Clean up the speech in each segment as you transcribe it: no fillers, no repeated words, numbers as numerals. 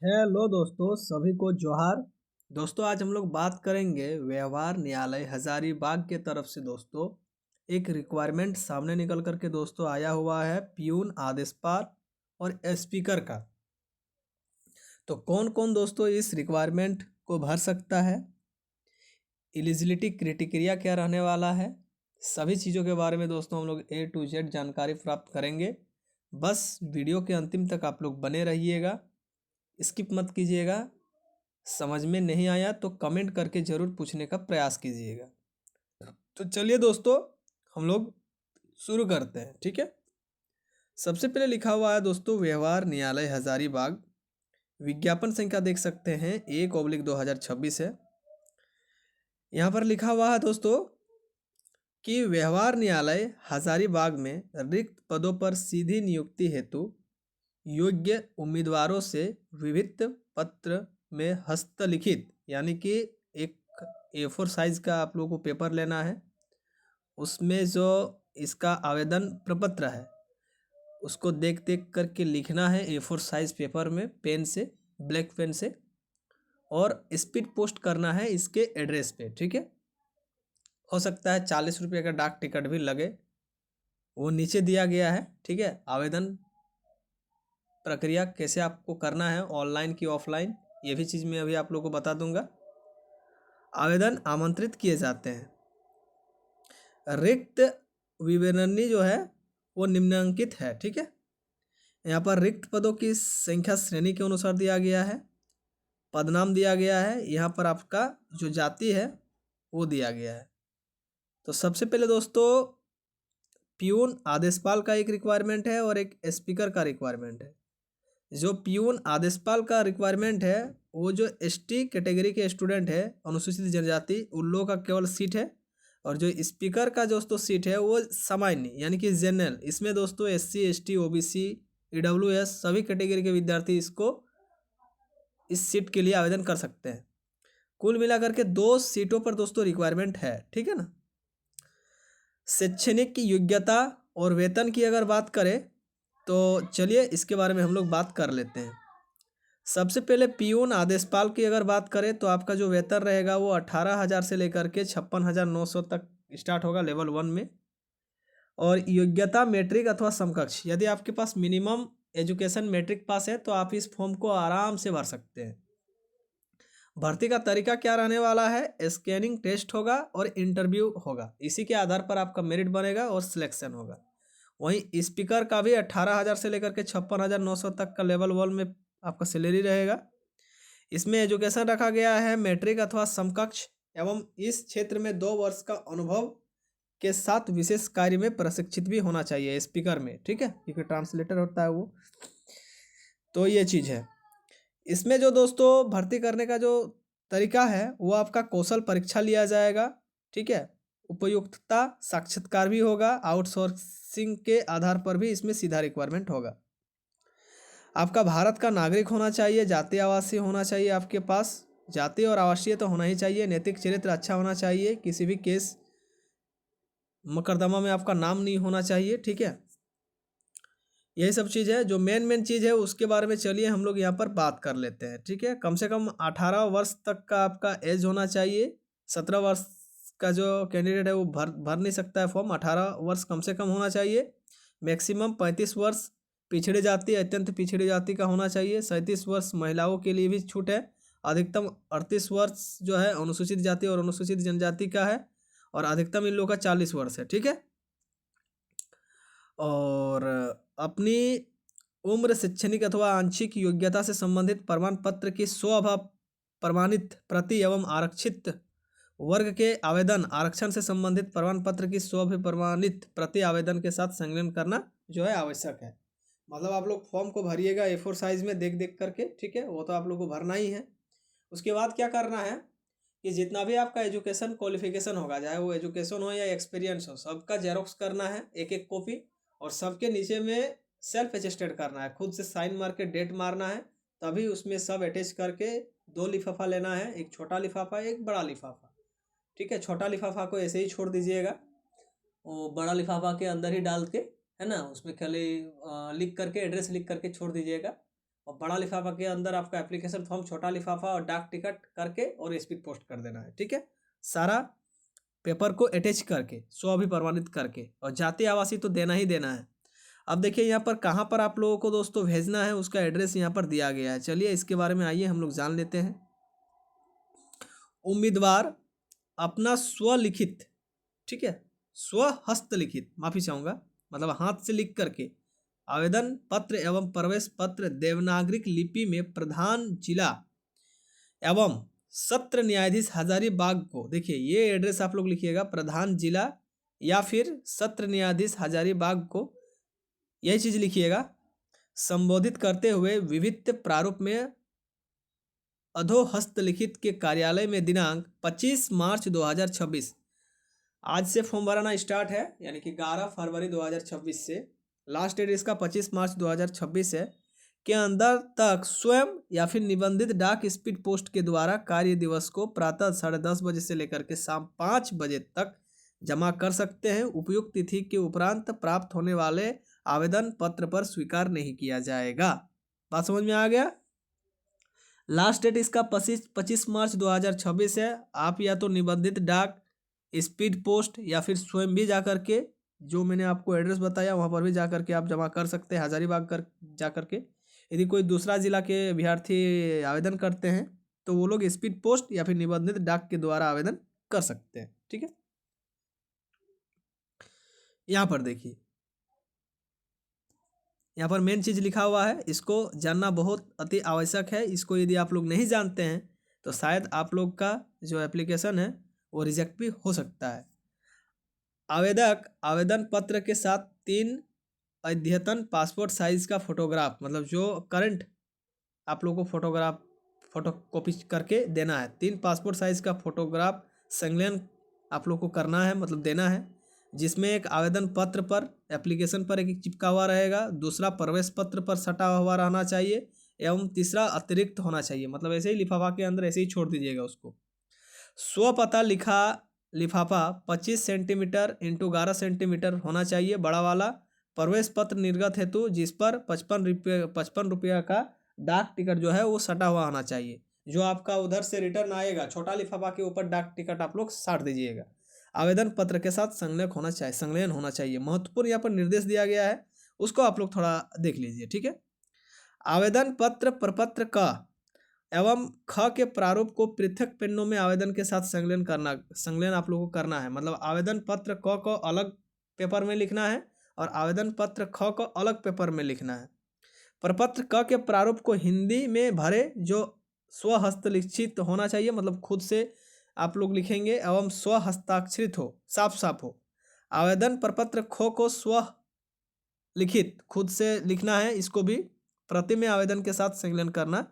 Hello दोस्तों, सभी को जोहार। दोस्तों, आज हम लोग बात करेंगे व्यवहार न्यायालय हजारीबाग के तरफ से। दोस्तों, एक रिक्वायरमेंट सामने निकल करके दोस्तों आया हुआ है प्यून आदेशपाल और स्पीकर का। तो कौन कौन दोस्तों इस रिक्वायरमेंट को भर सकता है, एलिजिबिलिटी क्राइटेरिया क्या रहने वाला है, सभी चीज़ों के बारे में दोस्तों हम लोग A to Z जानकारी प्राप्त करेंगे। बस वीडियो के अंतिम तक आप लोग बने रहिएगा, स्किप मत कीजिएगा। समझ में नहीं आया तो कमेंट करके ज़रूर पूछने का प्रयास कीजिएगा। तो चलिए दोस्तों, हम लोग शुरू करते हैं। ठीक है, सबसे पहले लिखा हुआ है दोस्तों व्यवहार न्यायालय हजारीबाग। विज्ञापन संख्या देख सकते हैं 1/2026 है। यहाँ पर लिखा हुआ है दोस्तों कि व्यवहार न्यायालय हजारीबाग में रिक्त पदों पर सीधी नियुक्ति हेतु योग्य उम्मीदवारों से विभिन्न पत्र में हस्तलिखित, यानी कि एक A4 साइज का आप लोगों को पेपर लेना है। उसमें जो इसका आवेदन प्रपत्र है उसको देख देख करके लिखना है A4 साइज पेपर में, पेन से, ब्लैक पेन से, और स्पीड पोस्ट करना है इसके एड्रेस पे। ठीक है, हो सकता है 40 रुपये का डाक टिकट भी लगे, वो नीचे दिया गया है। ठीक है, आवेदन प्रक्रिया कैसे आपको करना है, ऑनलाइन की ऑफलाइन, ये भी चीज़ मैं अभी आप लोगों को बता दूंगा। आवेदन आमंत्रित किए जाते हैं। रिक्त विवरणी जो है वो निम्नांकित है। ठीक है, यहाँ पर रिक्त पदों की संख्या श्रेणी के अनुसार दिया गया है, पदनाम दिया गया है, यहाँ पर आपका जो जाति है वो दिया गया है। तो सबसे पहले दोस्तों प्यून आदेशपाल का एक रिक्वायरमेंट है और एक स्पीकर का रिक्वायरमेंट है। जो प्यून आदेशपाल का रिक्वायरमेंट है वो जो ST कैटेगरी के स्टूडेंट है, अनुसूचित जनजाति, उन लोगों का केवल सीट है। और जो स्पीकर का दोस्तों सीट है वो सामान्य यानी कि जनरल, इसमें दोस्तों SC ST OBC EWS सभी कैटेगरी के विद्यार्थी इसको इस सीट के लिए आवेदन कर सकते हैं। कुल मिलाकर के 2 सीटों पर दोस्तों रिक्वायरमेंट है। ठीक है ना। शैक्षणिक की योग्यता और वेतन की अगर बात करें तो चलिए इसके बारे में हम लोग बात कर लेते हैं। सबसे पहले प्यून आदेशपाल की अगर बात करें तो आपका जो वेतन रहेगा वो 18,000 से लेकर के 56,900 तक स्टार्ट होगा लेवल 1 में। और योग्यता मैट्रिक अथवा समकक्ष, यदि आपके पास मिनिमम एजुकेशन मैट्रिक पास है तो आप इस फॉर्म को आराम से भर सकते हैं। भर्ती का तरीका क्या रहने वाला है, स्कैनिंग टेस्ट होगा और इंटरव्यू होगा, इसी के आधार पर आपका मेरिट बनेगा और सिलेक्शन होगा। वहीं स्पीकर का भी 18,000 से लेकर के 56,900 तक का लेवल 1 में आपका सैलरी रहेगा। इसमें एजुकेशन रखा गया है मैट्रिक अथवा समकक्ष, एवं इस क्षेत्र में 2 वर्ष का अनुभव के साथ विशेष कार्य में प्रशिक्षित भी होना चाहिए स्पीकर में। ठीक है, क्योंकि ट्रांसलेटर होता है वो। तो ये चीज़ है। इसमें जो दोस्तों भर्ती करने का जो तरीका है वो आपका कौशल परीक्षा लिया जाएगा। ठीक है, उपयुक्तता साक्षात्कार भी होगा, आउटसोर्सिंग के आधार पर भी इसमें सीधा रिक्वायरमेंट होगा। आपका भारत का नागरिक होना चाहिए, जातीय आवासीय होना चाहिए, आपके पास जातीय और आवासीय तो होना ही चाहिए, नैतिक चरित्र अच्छा होना चाहिए, किसी भी केस मुकदमा में आपका नाम नहीं होना चाहिए। ठीक है, यही सब चीज़ है। जो मेन चीज़ है उसके बारे में चलिए हम लोग यहाँ पर बात कर लेते हैं। ठीक है, कम से कम 18 वर्ष तक का आपका एज होना चाहिए। 17 वर्ष का जो कैंडिडेट है वो भर नहीं सकता है फॉर्म, 18 वर्ष कम से कम होना चाहिए। मैक्सिमम 35 वर्ष पिछड़ी जाति, अत्यंत पिछड़ी जाति का होना चाहिए। 37 वर्ष महिलाओं के लिए भी छूट है। अधिकतम 38 वर्ष जो है अनुसूचित जाति और अनुसूचित जनजाति का है, और अधिकतम इन लोगों का 40 वर्ष है। ठीक है, और अपनी उम्र, शैक्षणिक अथवा आंशिक योग्यता से संबंधित प्रमाण पत्र की स्वभाव प्रमाणित प्रति एवं आरक्षित वर्ग के आवेदन आरक्षण से संबंधित प्रमाण पत्र की स्वभाव प्रमाणित प्रति आवेदन के साथ संलग्न करना जो है आवश्यक है। मतलब आप लोग फॉर्म को भरिएगा A4 साइज में देख देख करके। ठीक है, वो तो आप लोग को भरना ही है। उसके बाद क्या करना है कि जितना भी आपका एजुकेशन क्वालिफिकेशन होगा, चाहे वो एजुकेशन हो या एक्सपीरियंस हो, सबका जेरोक्स करना है एक एक कॉपी, और सबके नीचे में सेल्फ अटेस्टेड करना है, खुद से साइन मार के डेट मारना है, तभी उसमें सब अटैच करके 2 लिफाफा लेना है, एक छोटा लिफाफा एक बड़ा लिफाफा। ठीक है, छोटा लिफाफा को ऐसे ही छोड़ दीजिएगा, वो बड़ा लिफाफा के अंदर ही डाल के, है ना, उसमें खाली लिख करके एड्रेस लिख करके छोड़ दीजिएगा। और बड़ा लिफाफा के अंदर आपका एप्लीकेशन फॉर्म, छोटा लिफाफा और डाक टिकट करके और स्पीड पोस्ट कर देना है। ठीक है, सारा पेपर को अटैच करके, प्रमाणित करके, और जाति आवासीय तो देना ही देना है। अब देखिए यहाँ पर कहाँ पर आप लोगों को दोस्तों भेजना है, उसका एड्रेस यहाँ पर दिया गया है। चलिए इसके बारे में आइए हम लोग जान लेते हैं। उम्मीदवार अपना स्वलिखित, ठीक है, स्वहस्तलिखित, माफी चाहूँगा, मतलब हाथ से लिख करके आवेदन पत्र एवं प्रवेश पत्र देवनागरिक लिपि में प्रधान जिला एवं सत्र न्यायाधीश हजारीबाग को, देखिए ये एड्रेस आप लोग लिखिएगा, प्रधान जिला या फिर सत्र न्यायाधीश हजारीबाग को, यही चीज लिखिएगा, संबोधित करते हुए विविध प्रारूप में अधोहस्तलिखित के कार्यालय में दिनांक 25 मार्च 2026, आज से फॉर्म भराना स्टार्ट है, यानी कि 11 फरवरी 2026 से, लास्ट डेट इसका 25 मार्च 2026 है, के अंदर तक स्वयं या फिर निबंधित डाक स्पीड पोस्ट के द्वारा कार्य दिवस को प्रातः 10:30 बजे से लेकर के शाम 5 बजे तक जमा कर सकते हैं। उपयुक्त तिथि के उपरांत प्राप्त होने वाले आवेदन पत्र पर स्वीकार नहीं किया जाएगा। बात समझ में आ गया। लास्ट डेट इसका 25 मार्च 2026 है। आप या तो निबंधित डाक स्पीड पोस्ट या फिर स्वयं भी जा करके, जो मैंने आपको एड्रेस बताया वहाँ पर भी जा करके आप जमा कर सकते हैं, हजारीबाग कर जा करके। यदि कोई दूसरा जिला के अभ्यर्थी आवेदन करते हैं तो वो लोग स्पीड पोस्ट या फिर निबंधित डाक के द्वारा आवेदन कर सकते हैं। ठीक है, यहाँ पर देखिए, यहाँ पर मेन चीज़ लिखा हुआ है, इसको जानना बहुत अति आवश्यक है। इसको यदि आप लोग नहीं जानते हैं तो शायद आप लोग का जो एप्लीकेशन है वो रिजेक्ट भी हो सकता है। आवेदक आवेदन पत्र के साथ 3 अद्यतन पासपोर्ट साइज का फोटोग्राफ, मतलब जो करंट आप लोगों को फोटो कॉपी करके देना है। 3 पासपोर्ट साइज का फोटोग्राफ संलग्न आप लोग को करना है, मतलब देना है, जिसमें एक आवेदन पत्र पर, एप्लीकेशन पर एक चिपका हुआ रहेगा, दूसरा प्रवेश पत्र पर सटा हुआ रहना चाहिए, एवं तीसरा अतिरिक्त होना चाहिए, मतलब ऐसे ही लिफाफा के अंदर ऐसे ही छोड़ दीजिएगा उसको। स्वपता लिखा लिफाफा 25 सेंटीमीटर इंटू 11 सेंटीमीटर होना चाहिए, बड़ा वाला। प्रवेश पत्र निर्गत हेतु जिस पर 55 रुपया का डाक टिकट जो है वो सटा हुआ होना चाहिए। जो आपका उधर से रिटर्न आएगा, छोटा लिफाफा के ऊपर डाक टिकट आप लोग साट दीजिएगा। आवेदन पत्र के साथ संलग्न होना चाहिए। महत्वपूर्ण यहाँ पर निर्देश दिया गया है, उसको आप लोग थोड़ा देख लीजिए। ठीक है, आवेदन पत्र प्रपत्र का एवं ख के प्रारूप को पृथक पेनों में आवेदन के साथ संलग्न आप लोगों को करना है। मतलब आवेदन पत्र क को अलग पेपर में लिखना है और आवेदन पत्र ख को अलग पेपर में लिखना है। प्रपत्र क के प्रारूप को हिंदी में भरे, जो स्वहस्तलिखित होना चाहिए, मतलब खुद से आप लोग लिखेंगे एवं स्वहस्ताक्षरित हो, साफ साफ हो। आवेदन प्रपत्र ख को स्वलिखित खुद से लिखना है, इसको भी प्रति में आवेदन के साथ संलग्न करना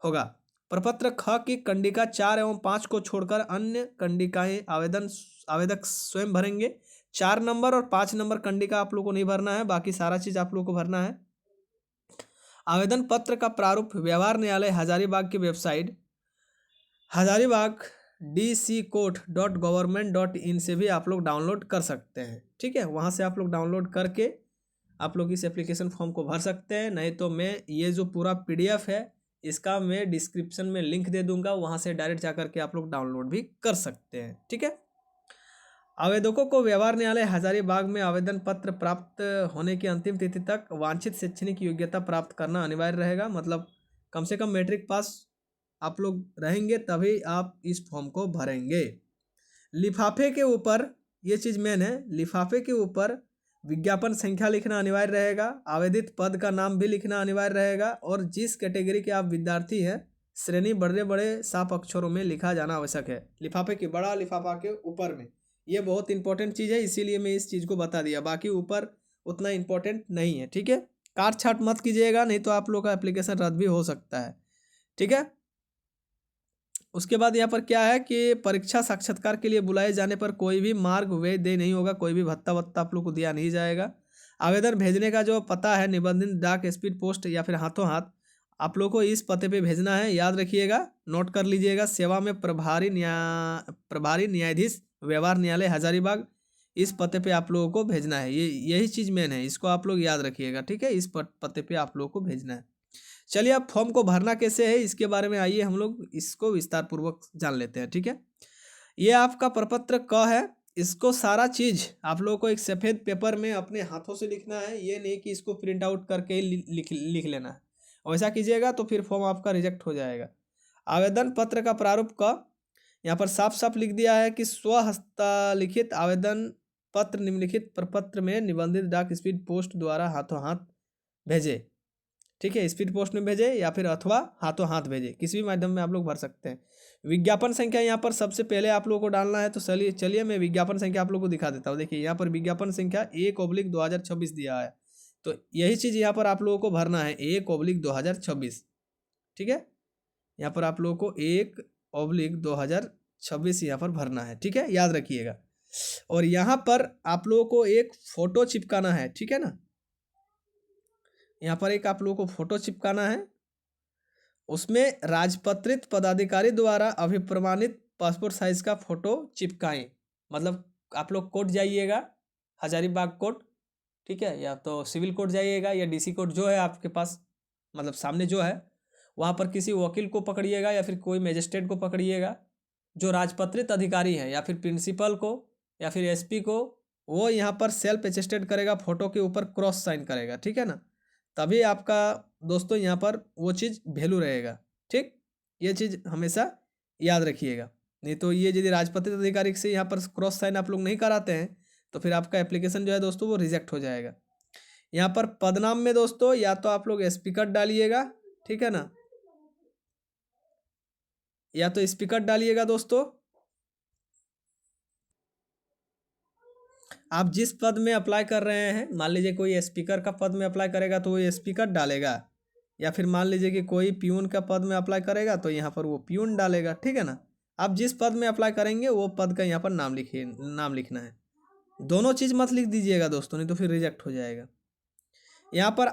होगा। प्रपत्र ख की कंडिका 4 एवं 5 को छोड़कर अन्य कंडिकाएं आवेदक स्वयं भरेंगे। 4 नंबर और 5 नंबर कंडिका आप लोग को नहीं भरना है, बाकी सारा चीज आप लोग को भरना है। आवेदन पत्र का प्रारूप व्यवहार न्यायालय हजारीबाग की वेबसाइट हजारीबाग dccourt.government.in से भी आप लोग डाउनलोड कर सकते हैं। ठीक है, वहाँ से आप लोग डाउनलोड करके आप लोग इस एप्लीकेशन फॉर्म को भर सकते हैं। नहीं तो मैं ये जो पूरा PDF है इसका मैं डिस्क्रिप्शन में लिंक दे दूंगा, वहाँ से डायरेक्ट जाकर के आप लोग डाउनलोड भी कर सकते हैं। ठीक है, आवेदकों को व्यवहार न्यायालय हजारीबाग में आवेदन पत्र प्राप्त होने की अंतिम तिथि तक वांछित शैक्षणिक योग्यता प्राप्त करना अनिवार्य रहेगा। मतलब कम से कम मैट्रिक पास आप लोग रहेंगे तभी आप इस फॉर्म को भरेंगे। लिफाफे के ऊपर, ये चीज़ मेन है, लिफाफे के ऊपर विज्ञापन संख्या लिखना अनिवार्य रहेगा, आवेदित पद का नाम भी लिखना अनिवार्य रहेगा, और जिस कैटेगरी के आप विद्यार्थी हैं श्रेणी बड़े बड़े साफ अक्षरों में लिखा जाना आवश्यक है। लिफाफे के, बड़ा लिफाफा के ऊपर में, ये बहुत इंपॉर्टेंट चीज़ है, इसीलिए मैं इस चीज़ को बता दिया, बाकी ऊपर उतना इंपॉर्टेंट नहीं है। ठीक है, काट छाट मत कीजिएगा, नहीं तो आप लोग का एप्लीकेशन रद्द भी हो सकता है। ठीक है, उसके बाद यहाँ पर क्या है कि परीक्षा साक्षात्कार के लिए बुलाए जाने पर कोई भी मार्ग व्यय दे नहीं होगा, कोई भी भत्ता आप लोग को दिया नहीं जाएगा। आवेदन भेजने का जो पता है, निबंधित डाक स्पीड पोस्ट या फिर हाथों हाथ, आप लोग को इस पते पे भेजना है, याद रखिएगा, नोट कर लीजिएगा। सेवा में प्रभारी न्यायाधीश व्यवहार न्यायालय हजारीबाग, इस पते पे आप लोगों को भेजना है। यही चीज़ मेन है, इसको आप लोग याद रखिएगा। ठीक है, इस पते पे आप लोगों को भेजना है। चलिए अब फॉर्म को भरना कैसे है इसके बारे में आइए हम लोग इसको विस्तार पूर्वक जान लेते हैं। ठीक है, ये आपका प्रपत्र क है। इसको सारा चीज आप लोगों को एक सफेद पेपर में अपने हाथों से लिखना है, ये नहीं कि इसको प्रिंट आउट करके ही लिख लेना है। वैसा कीजिएगा तो फिर फॉर्म आपका रिजेक्ट हो जाएगा। आवेदन पत्र का प्रारूप क यहाँ पर साफ साफ लिख दिया है कि स्वहस्तालिखित आवेदन पत्र निम्नलिखित प्रपत्र में निबंधित डाक स्पीड पोस्ट द्वारा हाथों हाथ भेजे। ठीक है, स्पीड पोस्ट में भेजे या फिर अथवा हाथों हाथ भेजे, किसी भी माध्यम में आप लोग भर सकते हैं। विज्ञापन संख्या यहाँ पर सबसे पहले आप लोगों को डालना है, तो चलिए मैं विज्ञापन संख्या आप लोगों को दिखा देता हूँ। देखिए यहाँ पर विज्ञापन संख्या 1/2026 दिया है, तो यही चीज़ यहाँ पर आप लोगों को भरना है 1/2026। ठीक है, यहाँ पर आप लोगों को 1/2026 यहाँ पर भरना है। ठीक है, याद रखिएगा। और यहाँ पर आप लोगों को एक फ़ोटो चिपकाना है। ठीक है ना, यहाँ पर एक आप लोगों को फ़ोटो चिपकाना है, उसमें राजपत्रित पदाधिकारी द्वारा अभिप्रमाणित पासपोर्ट साइज़ का फ़ोटो चिपकाएं। मतलब आप लोग कोर्ट जाइएगा, हजारीबाग कोर्ट, ठीक है, या तो सिविल कोर्ट जाइएगा या डीसी कोर्ट जो है आपके पास, मतलब सामने जो है, वहाँ पर किसी वकील को पकड़िएगा या फिर कोई मजिस्ट्रेट को पकड़िएगा जो राजपत्रित अधिकारी है, या फिर प्रिंसिपल को या फिर एसपी को। वो यहाँ पर सेल्फ अटेस्टेड करेगा, फ़ोटो के ऊपर क्रॉस साइन करेगा। ठीक है ना, तभी आपका दोस्तों यहाँ पर वो चीज़ वैल्यू रहेगा। ठीक, ये चीज़ हमेशा याद रखिएगा। नहीं तो ये यदि राजपत्रित अधिकारी से यहाँ पर क्रॉस साइन आप लोग नहीं कराते हैं तो फिर आपका एप्लीकेशन जो है दोस्तों वो रिजेक्ट हो जाएगा। यहाँ पर पदनाम में दोस्तों या तो आप लोग स्पीकर डालिएगा, ठीक है ना, या तो स्पीकर डालिएगा दोस्तों। आप जिस पद में अप्लाई कर रहे हैं, मान लीजिए कोई स्पीकर का पद में अप्लाई करेगा तो वो स्पीकर डालेगा, या फिर मान लीजिए कि कोई प्यून का पद में अप्लाई करेगा तो यहाँ पर वो प्यून डालेगा। ठीक है ना, आप जिस पद में अप्लाई करेंगे वो पद का यहाँ पर नाम लिखना है। दोनों चीज़ मत लिख दीजिएगा दोस्तों, नहीं तो फिर रिजेक्ट हो जाएगा। यहाँ पर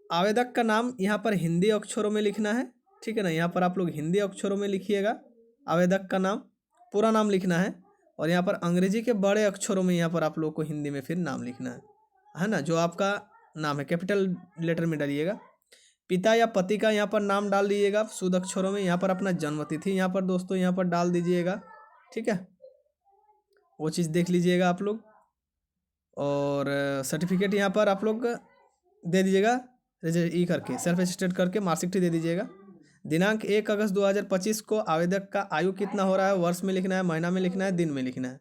आवेदक का नाम यहाँ पर हिंदी अक्षरों में लिखना है। ठीक है ना, यहाँ पर आप लोग हिंदी अक्षरों में लिखिएगा, आवेदक का नाम पूरा नाम लिखना है। और यहाँ पर अंग्रेजी के बड़े अक्षरों में यहाँ पर आप लोग को हिंदी में फिर नाम लिखना है ना, जो आपका नाम है कैपिटल लेटर में डालिएगा। पिता या पति का यहाँ पर नाम डाल दीजिएगा शुद्ध अक्षरों में। यहाँ पर अपना जन्मतिथि यहाँ पर दोस्तों यहाँ पर डाल दीजिएगा। ठीक है, वो चीज़ देख लीजिएगा आप लोग। और सर्टिफिकेट यहाँ पर आप लोग दे दीजिएगा, करके सेल्फ अटेस्टेड करके मार्कशीट दे दीजिएगा। दिनांक 1 अगस्त 2025 को आवेदक का आयु कितना हो रहा है, वर्ष में लिखना है, महीना में लिखना है, दिन में लिखना है।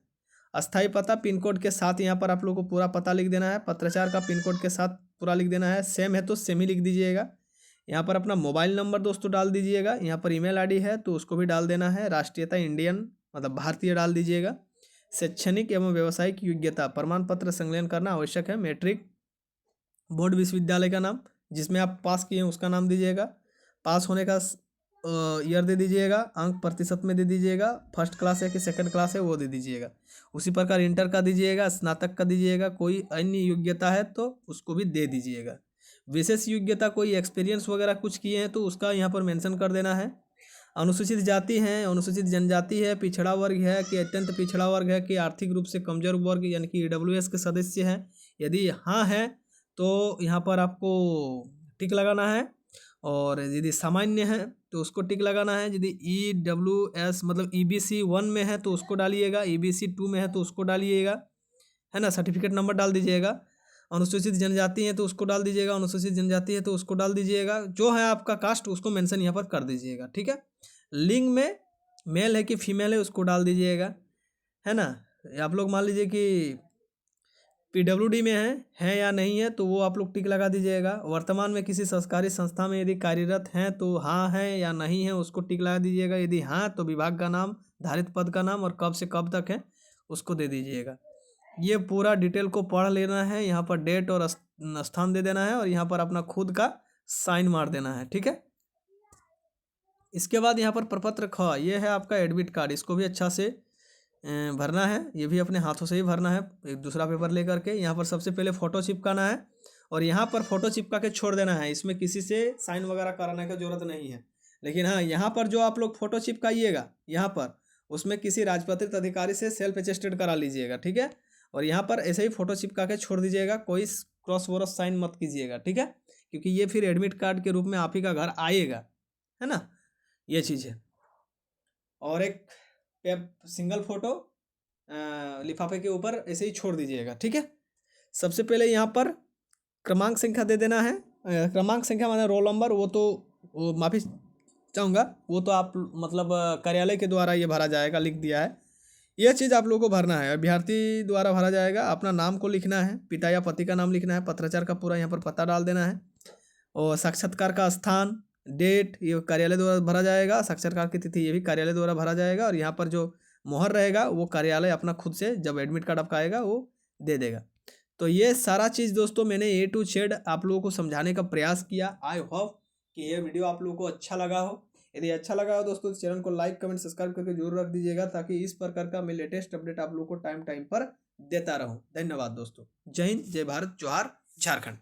अस्थायी पता पिन कोड के साथ यहाँ पर आप लोग को पूरा पता लिख देना है। पत्राचार का पिन कोड के साथ पूरा लिख देना है। सेम है तो सेम ही लिख दीजिएगा। यहाँ पर अपना मोबाइल नंबर दोस्तों डाल दीजिएगा। यहाँ पर ईमेल आईडी है तो उसको भी डाल देना है। राष्ट्रीयता इंडियन मतलब भारतीय डाल दीजिएगा। शैक्षणिक एवं व्यावसायिक योग्यता प्रमाण पत्र संकलन करना आवश्यक है। मैट्रिक बोर्ड विश्वविद्यालय का नाम जिसमें आप पास किए हैं उसका नाम दीजिएगा। पास होने का ईयर दे दीजिएगा। अंक प्रतिशत में दे दीजिएगा। फर्स्ट क्लास है कि सेकंड क्लास है वो दे दीजिएगा। उसी प्रकार इंटर का दीजिएगा, स्नातक का दीजिएगा। कोई अन्य योग्यता है तो उसको भी दे दीजिएगा। विशेष योग्यता कोई एक्सपीरियंस वगैरह कुछ किए हैं तो उसका यहाँ पर मेंशन कर देना है। अनुसूचित जाति है, अनुसूचित जनजाति है, पिछड़ा वर्ग है कि अत्यंत पिछड़ा वर्ग है कि आर्थिक रूप से कमजोर वर्ग यानी कि EWS के सदस्य हैं। यदि हाँ है तो यहाँ पर आपको टिक लगाना है। और यदि सामान्य है तो उसको टिक लगाना है। यदि EWS मतलब EBC 1 में है तो उसको डालिएगा, EBC 2 में है तो उसको डालिएगा, है ना। सर्टिफिकेट नंबर डाल दीजिएगा। अनुसूचित जनजाति है तो उसको डाल दीजिएगा, अनुसूचित जनजाति है तो उसको डाल दीजिएगा। जो है आपका कास्ट उसको मेंशन यहाँ पर कर दीजिएगा। ठीक है, लिंग में मेल है कि फीमेल है उसको डाल दीजिएगा, है ना। आप लोग मान लीजिए कि PWD में है या नहीं है तो वो आप लोग टिक लगा दीजिएगा। वर्तमान में किसी सरकारी संस्था में यदि कार्यरत हैं तो हाँ है या नहीं है उसको टिक लगा दीजिएगा। यदि हाँ तो विभाग का नाम, धारित पद का नाम और कब से कब तक है उसको दे दीजिएगा। ये पूरा डिटेल को पढ़ लेना है। यहाँ पर डेट और स्थान दे देना है और यहाँ पर अपना खुद का साइन मार देना है। ठीक है, इसके बाद यहाँ पर प्रपत्र ख ये है आपका एडमिट कार्ड। इसको भी अच्छा से भरना है। ये भी अपने हाथों से ही भरना है, एक दूसरा पेपर लेकर के। यहाँ पर सबसे पहले फ़ोटो चिपकाना है और यहाँ पर फ़ोटो चिपका के छोड़ देना है। इसमें किसी से साइन वगैरह कराने का ज़रूरत नहीं है। लेकिन हाँ, यहाँ पर जो आप लोग फ़ोटो चिपकाइएगा यहाँ पर उसमें किसी राजपत्रित अधिकारी से सेल्फ अटेस्टेड करा लीजिएगा। ठीक है, और यहाँ पर ऐसे ही फ़ोटो चिपका के छोड़ दीजिएगा। कोई क्रॉस वॉरस साइन मत कीजिएगा। ठीक है, क्योंकि ये फिर एडमिट कार्ड के रूप में आप ही का घर आएगा, है ना, ये चीज़ है। और एक सिंगल फोटो लिफाफे के ऊपर ऐसे ही छोड़ दीजिएगा, ठीक है। सबसे पहले यहाँ पर क्रमांक संख्या दे देना है, क्रमांक संख्या माने रोल नंबर, वो माफ़ी चाहूँगा, वो तो आप मतलब कार्यालय के द्वारा ये भरा जाएगा, लिख दिया है। यह चीज़ आप लोगों को भरना है, अभ्यर्थी द्वारा भरा जाएगा। अपना नाम को लिखना है, पिता या पति का नाम लिखना है, पत्राचार का पूरा यहाँ पर पता डाल देना है, और साक्षात्कार का स्थान, डेट ये कार्यालय द्वारा भरा जाएगा, साक्षात्कार की तिथि ये भी कार्यालय द्वारा भरा जाएगा, और यहाँ पर जो मोहर रहेगा वो कार्यालय अपना खुद से जब एडमिट कार्ड आपका आएगा वो दे देगा। तो ये सारा चीज़ दोस्तों मैंने A to Z आप लोगों को समझाने का प्रयास किया। आई होप कि ये वीडियो आप लोगों को अच्छा लगा हो। यदि अच्छा लगा हो दोस्तों तो चैनल को लाइक कमेंट सब्सक्राइब करके जरूर रख दीजिएगा, ताकि इस प्रकार का मैं लेटेस्ट अपडेट आप लोगों को टाइम टाइम पर देता रहूं। धन्यवाद दोस्तों। जय हिंद, जय भारत, जोहार, झारखंड।